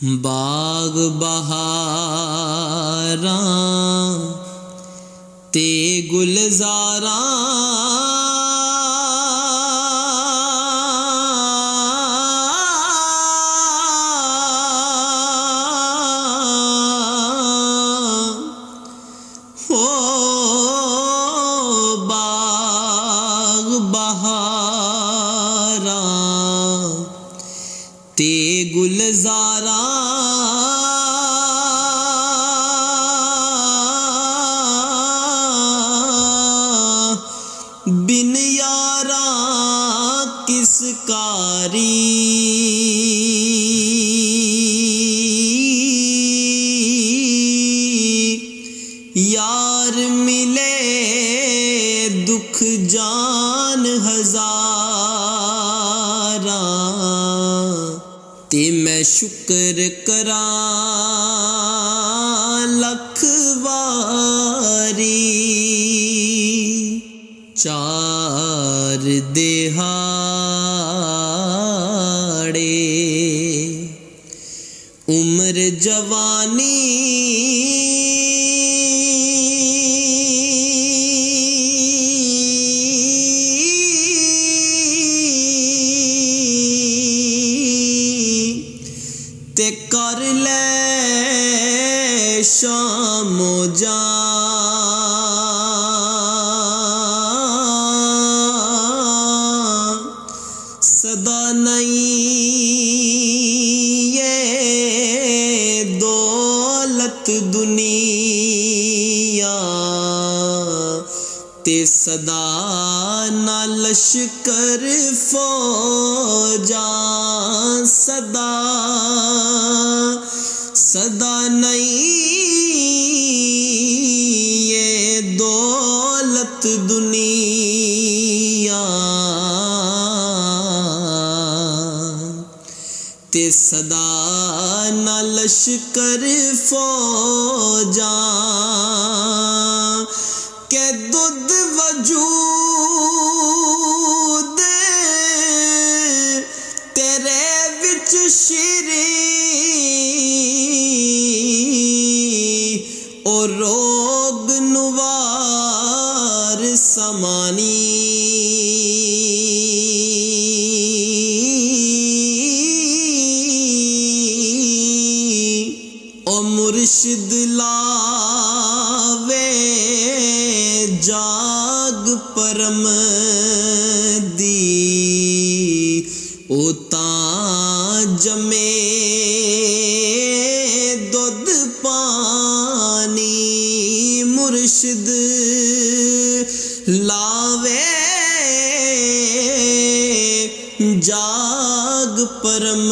बाग बहारां ते गुलजारां हो बाग बहारां ते गुलजारां बिन यारा किस कारी यार मिले दुख जान हजारा ते मैं शुक्र करां लख वारी चार दिहाड़े उम्र जवानी ते कर ले शामो जां सदा नहीं ये दौलत दुनिया ते सदा ना लश्कर फौजां सदा सदा नहीं ये दौलत दुनिया ते सदा ना लश्कर फौजां के दुध वजूद तेरे विच शिरी ओ रोग नुवार समानी ओ मुर्शिद लावे जाग परम दी ओ तां जमे दुध पानी मुर्शिद लावे जाग परम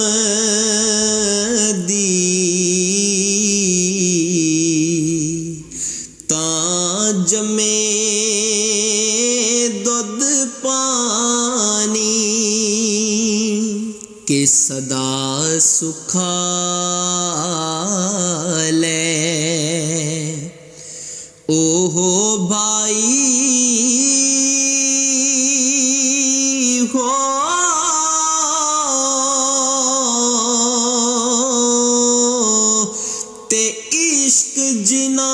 दी तां जमे दुध पानी के सदा सुखाले ओहो भाई हो ते इश्क जिना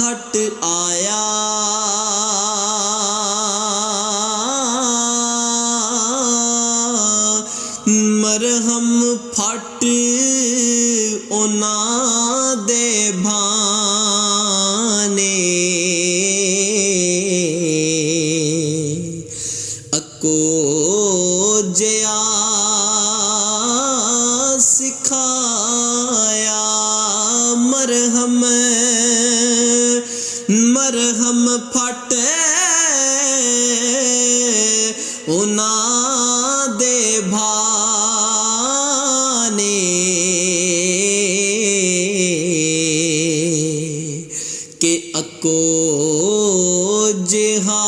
घट आया मरहम फट ओना दे भाने अको जया सिखाया मरहम मरहम फट ओना दे भाने के अको जिहा